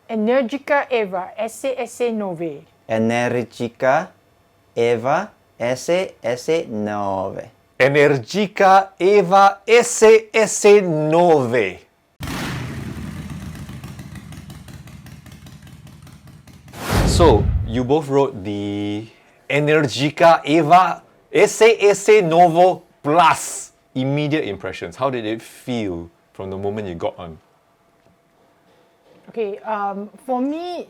ENERGICA EVA EsseEsse9. ENERGICA EVA EsseEsse9. ENERGICA EVA EsseEsse9. So, you both wrote the ENERGICA EVA EsseEsse9 Plus. Immediate impressions. How did it feel from the moment you got on? Okay, for me,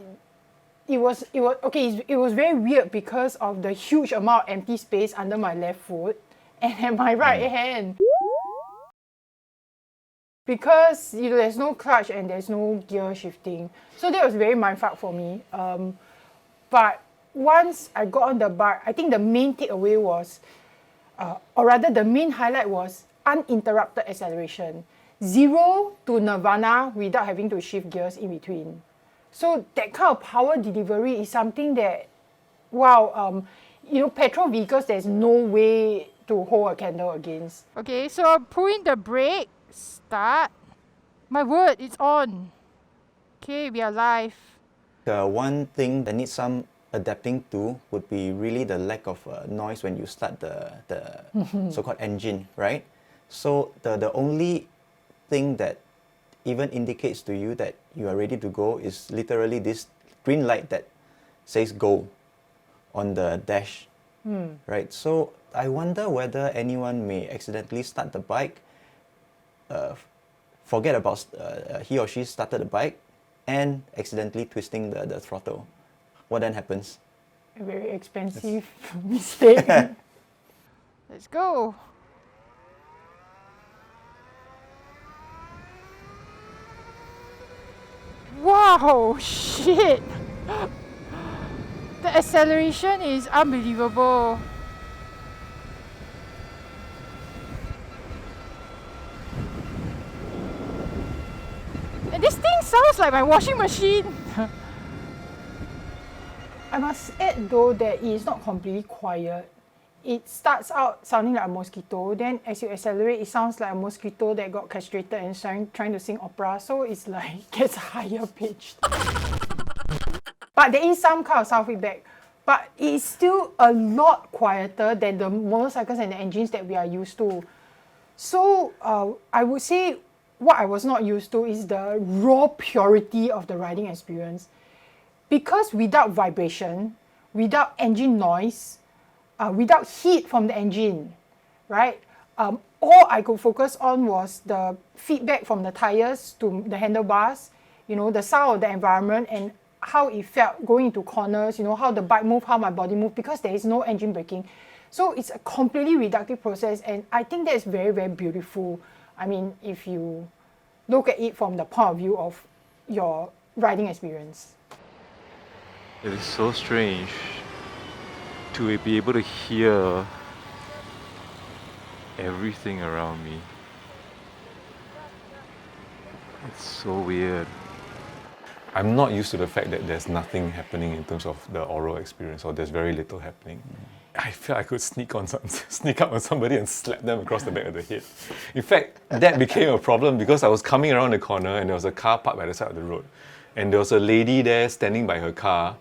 it was very weird because of the huge amount of empty space under my left foot and at my right hand. Because there's no clutch and there's no gear shifting, so that was very mindfuck for me. But once I got on the bike, I think the main takeaway was, or rather the main highlight was uninterrupted acceleration. 0 to nirvana without having to shift gears in between. So that kind of power delivery is something that, wow, petrol vehicles, there's no way to hold a candle against. Okay, so I'm pulling the brake, start. My word, it's on. Okay, we are live. The one thing that needs some adapting to would be really the lack of noise when you start the so-called engine, right? So the only thing that even indicates to you that you are ready to go is literally this green light that says go on the dash, right? So I wonder whether anyone may accidentally start the bike, forget about he or she started the bike and accidentally twisting the throttle. What then happens? A very expensive mistake. Let's go. Wow, shit! The acceleration is unbelievable. And this thing sounds like my washing machine. I must add though that it is not completely quiet. It starts out sounding like a mosquito, then as you accelerate, it sounds like a mosquito that got castrated and trying to sing opera, so it's like gets higher pitched. But there is some kind of sound feedback, but it's still a lot quieter than the motorcycles and the engines that we are used to. So I would say what I was not used to is the raw purity of the riding experience. Because without vibration, without engine noise, without heat from the engine, right? All I could focus on was the feedback from the tires to the handlebars, the sound of the environment and how it felt going into corners, how the bike moved, how my body moved, because there is no engine braking. So it's a completely reductive process, and I think that's very, very beautiful. I mean, if you look at it from the point of view of your riding experience. It is so strange to be able to hear everything around me. It's so weird. I'm not used to the fact that there's nothing happening in terms of the oral experience, or there's very little happening. I feel I could sneak up on somebody and slap them across the back of the head. In fact, that became a problem because I was coming around the corner and there was a car parked by the side of the road. And there was a lady there standing by her car,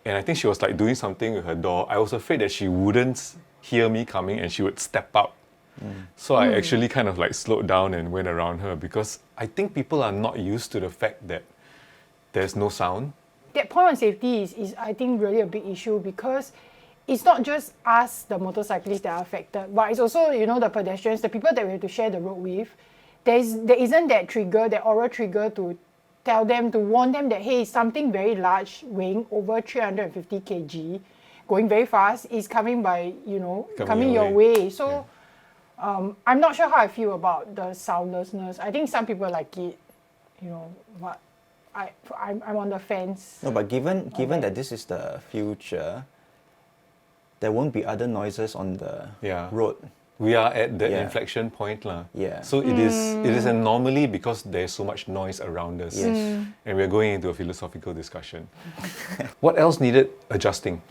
and I think she was like doing something with her door. I was afraid that she wouldn't hear me coming and she would step out. So I actually kind of like slowed down and went around her, because I think people are not used to the fact that there's no sound. That point on safety is I think really a big issue, because it's not just us, the motorcyclists, that are affected, but it's also, the pedestrians, the people that we have to share the road with. There isn't that trigger, that oral trigger to tell them, to warn them that, hey, something very large weighing over 350 kg, going very fast, is coming coming your way. So I'm not sure how I feel about the soundlessness. I think some people like it, but I'm on the fence. No, but given that this is the future, there won't be other noises on the road. We are at the inflection point. So it is an anomaly because there's so much noise around us. Yes. And we're going into a philosophical discussion. What else needed adjusting?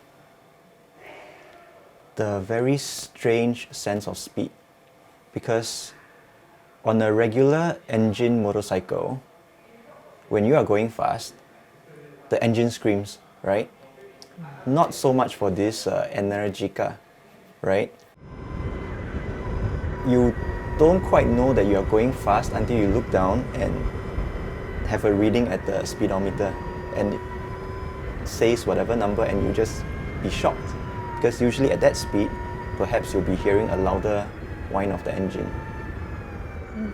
The very strange sense of speed. Because on a regular engine motorcycle, when you are going fast, the engine screams, right? Not so much for this ENERGICA, right? You don't quite know that you are going fast until you look down and have a reading at the speedometer and it says whatever number and you just be shocked. Because usually at that speed, perhaps you'll be hearing a louder whine of the engine.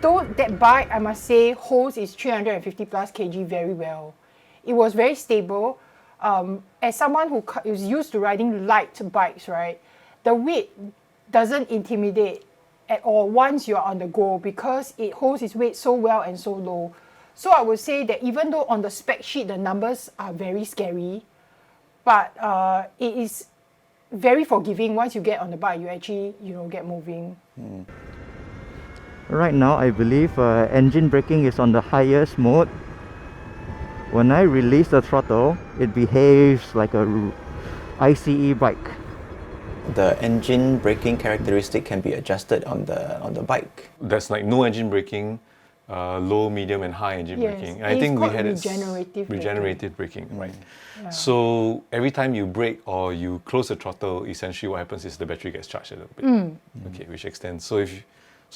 Though that bike, I must say, holds its 350 plus kg very well. It was very stable. As someone who is used to riding light bikes, right, the weight doesn't intimidate at all once you're on the go because it holds its weight so well and so low. So I would say that even though on the spec sheet the numbers are very scary, but it is very forgiving. Once you get on the bike, you actually, get moving. Right now, I believe engine braking is on the highest mode. When I release the throttle, it behaves like a ICE bike. The engine braking characteristic can be adjusted on the bike. That's like no engine braking, low, medium, and high engine braking. I think we had regenerative braking, right? Yeah. So every time you brake or you close the throttle, essentially what happens is the battery gets charged a little bit. Okay, which extends. So if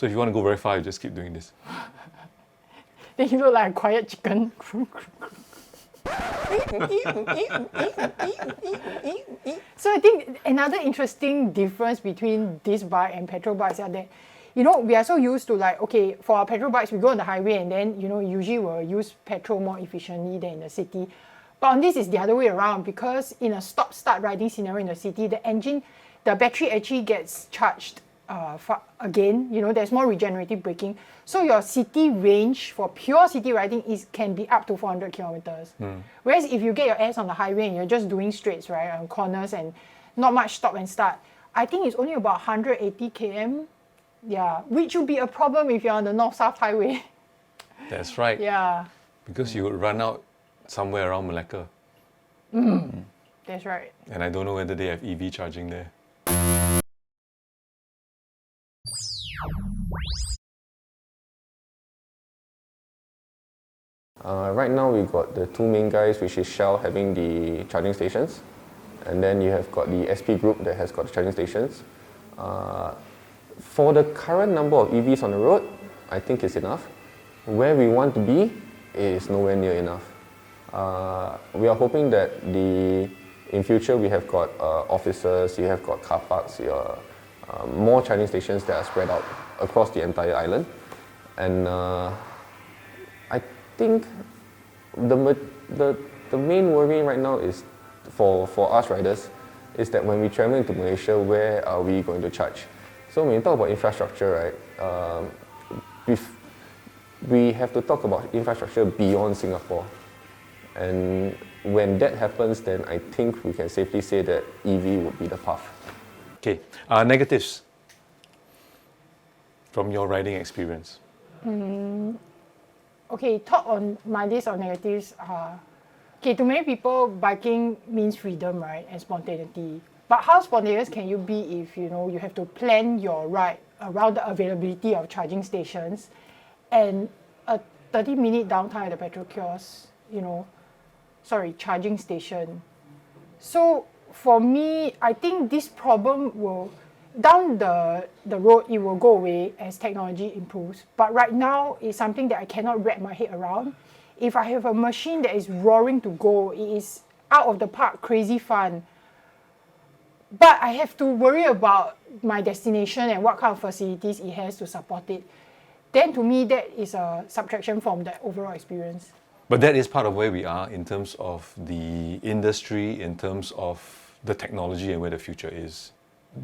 you want to go very far, you just keep doing this. Then you look like a quiet chicken. So I think another interesting difference between this bike and petrol bikes are that, we are so used to for our petrol bikes, we go on the highway and then, usually we'll use petrol more efficiently than in the city. But on this, it's the other way around because in a stop-start riding scenario in the city, the battery actually gets charged again. There's more regenerative braking. So your city range for pure city riding can be up to 400 kilometers. Whereas if you get your ass on the highway and you're just doing straights, right, on corners and not much stop and start, I think it's only about 180 km. Yeah, which would be a problem if you're on the North-South highway. That's right. Yeah. Because you would run out somewhere around Malacca. That's right. And I don't know whether they have EV charging there. Right now we got the two main guys, which is Shell having the charging stations, and then you have got the SP group that has got the charging stations. For the current number of EVs on the road, I think it's enough. Where we want to be is nowhere near enough. We are hoping that in future we have got offices, you have got car parks, more charging stations that are spread out across the entire island. And I think the main worry right now is for us riders is that when we travel into Malaysia, where are we going to charge? So when you talk about infrastructure, right, we have to talk about infrastructure beyond Singapore. And when that happens, then I think we can safely say that EV would be the path. Okay, negatives from your riding experience. Okay, top on my list of negatives are, to many people, biking means freedom, right, and spontaneity. But how spontaneous can you be if, you have to plan your ride around the availability of charging stations and a 30-minute downtime at the petrol kiosk, charging station. So for me, I think this problem will, down the road, it will go away as technology improves. But right now, it's something that I cannot wrap my head around. If I have a machine that is roaring to go, it is out of the park, crazy fun. But I have to worry about my destination and what kind of facilities it has to support it. Then to me, that is a subtraction from the overall experience. But that is part of where we are in terms of the industry, in terms of the technology and where the future is.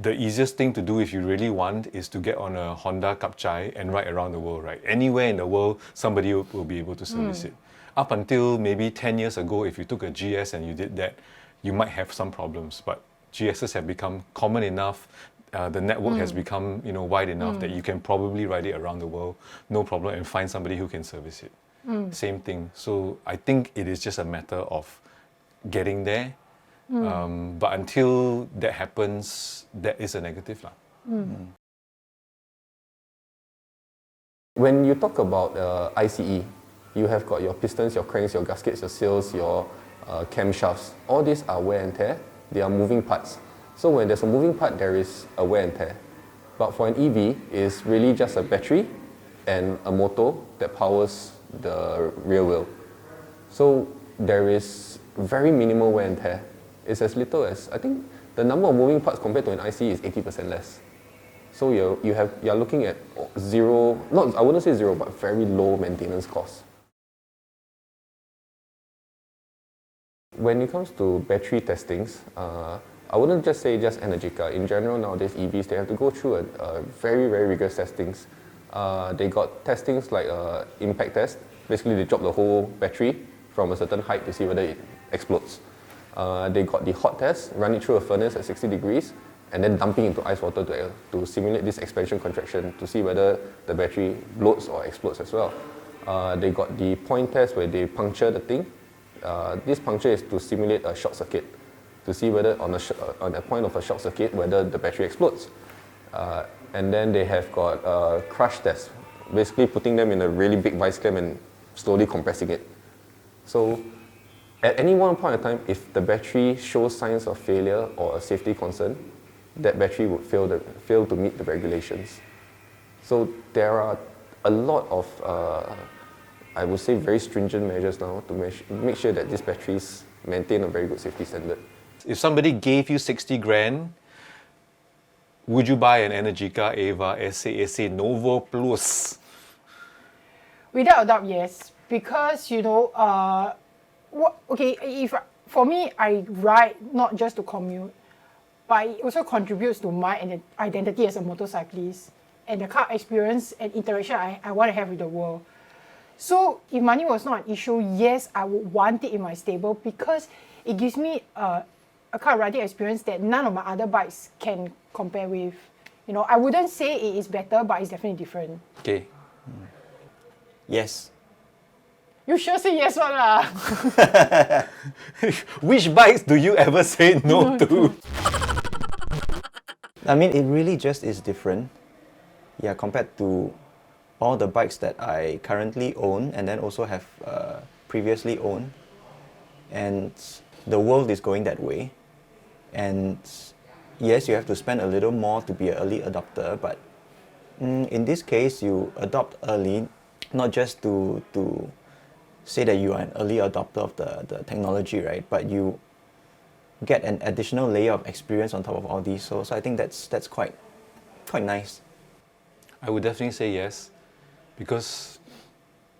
The easiest thing to do if you really want is to get on a Honda Kapchai and ride around the world, right? Anywhere in the world, somebody will be able to service it. Up until maybe 10 years ago, if you took a GS and you did that, you might have some problems. But GSs have become common enough, the network has become wide enough that you can probably ride it around the world, no problem, and find somebody who can service it. Same thing. So I think it is just a matter of getting there. But until that happens, that is a negative. When you talk about ICE, you have got your pistons, your cranks, your gaskets, your sails, your camshafts. All these are wear and tear. They are moving parts. So when there's a moving part, there is a wear and tear. But for an EV, it's really just a battery and a motor that powers the rear wheel. So there is very minimal wear and tear. It's as little as, I think, the number of moving parts compared to an ICE is 80% less. So you're looking at zero, not, I wouldn't say zero, but very low maintenance costs. When it comes to battery testings, I wouldn't just say just ENERGICA. In general, nowadays EVs, they have to go through a very, very rigorous testings. They got testings like impact test. Basically, they drop the whole battery from a certain height to see whether it explodes. They got the hot test, run it through a furnace at 60 degrees, and then dumping into ice water to simulate this expansion contraction to see whether the battery bloats or explodes as well. They got the point test where they puncture the thing. This puncture is to simulate a short circuit, to see whether on a point of a short circuit whether the battery explodes. And then they have got a crush test, basically putting them in a really big vice clamp and slowly compressing it. So at any one point in time, if the battery shows signs of failure or a safety concern, that battery would fail to meet the regulations. So there are a lot of, I would say, very stringent measures now to make sure that these batteries maintain a very good safety standard. If somebody gave you 60 grand, would you buy an ENERGICA EVA EsseEsse9 Plus? Without a doubt, yes. Because, you know, for me, I ride not just to commute, but it also contributes to my identity as a motorcyclist and the car experience and interaction I want to have with the world. So if money was not an issue, yes, I would want it in my stable because it gives me a car riding experience that none of my other bikes can compare with. You know, I wouldn't say it is better, but it's definitely different. Okay. Yes. You sure say yes one lah. Which bikes do you ever say no to? I mean, it really just is different. Yeah, compared to all the bikes that I currently own and then also have previously owned. And the world is going that way. And yes, you have to spend a little more to be an early adopter, but in this case, you adopt early, not just to say that you are an early adopter of the technology, right? But you get an additional layer of experience on top of all these. So I think that's quite nice. I would definitely say yes, because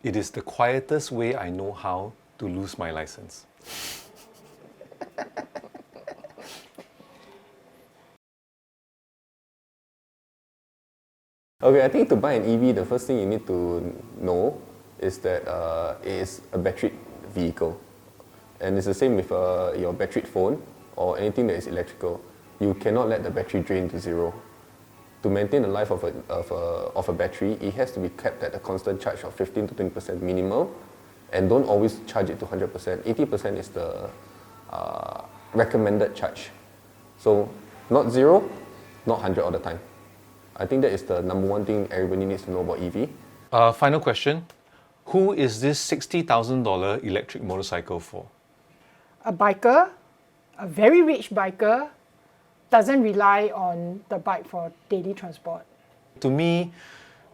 it is the quietest way I know how to lose my license. Okay, I think to buy an EV, the first thing you need to know is that it is a battery vehicle. And it's the same with your battery phone or anything that is electrical. You cannot let the battery drain to zero. To maintain the life of a battery, it has to be kept at a constant charge of 15 to 20% minimal, and don't always charge it to 100%. 80% is the recommended charge. So not zero, not 100 all the time. I think that is the number one thing everybody needs to know about EV. Final question. Who is this $60,000 electric motorcycle for? A biker, a very rich biker, doesn't rely on the bike for daily transport. To me,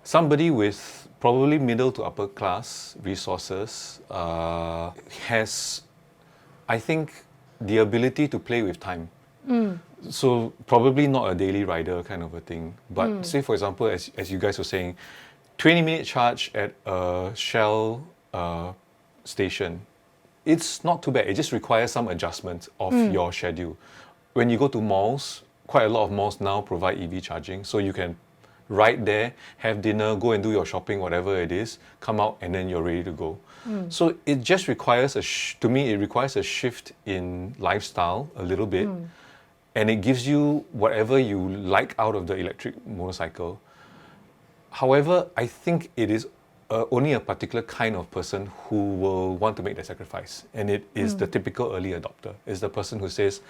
somebody with probably middle to upper class resources has, I think, the ability to play with time. So probably not a daily rider kind of a thing. But say, for example, as you guys were saying, 20-minute charge at a Shell station. It's not too bad. It just requires some adjustment of your schedule. When you go to malls, quite a lot of malls now provide EV charging, so you can ride there, have dinner, go and do your shopping, whatever it is, come out, and then you're ready to go. So it just requires to me, it requires a shift in lifestyle a little bit, and it gives you whatever you like out of the electric motorcycle. However, I think it is only a particular kind of person who will want to make the sacrifice, and it is the typical early adopter. It's the person who says,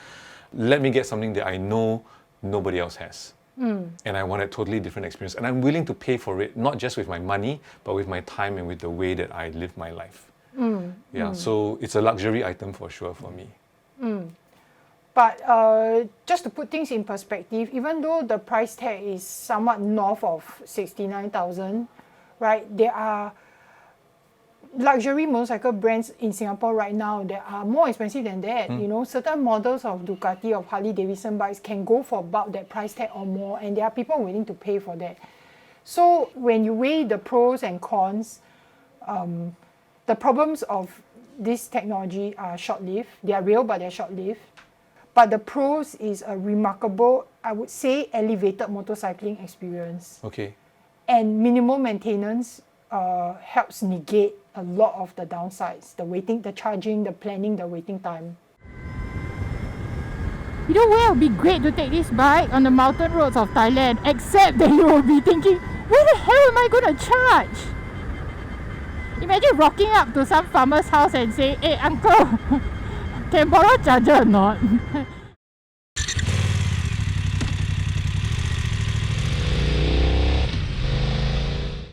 let me get something that I know nobody else has. And I want a totally different experience. And I'm willing to pay for it, not just with my money, but with my time and with the way that I live my life. Yeah, so it's a luxury item for sure for me. But just to put things in perspective, even though the price tag is somewhat north of 69,000, right? There are luxury motorcycle brands in Singapore right now that are more expensive than that. You know, certain models of Ducati, of Harley Davidson bikes can go for about that price tag or more, and there are people willing to pay for that. So when you weigh the pros and cons, the problems of this technology are short-lived. They are real, but they're short-lived. But the pros is a remarkable, I would say, elevated motorcycling experience. Okay. And minimal maintenance helps negate a lot of the downsides, the waiting, the charging, the planning, the waiting time. You know where it would be great to take this bike? On the mountain roads of Thailand, except that you will be thinking, where the hell am I going to charge? Imagine rocking up to some farmer's house and say, hey uncle, can borrow charger or not?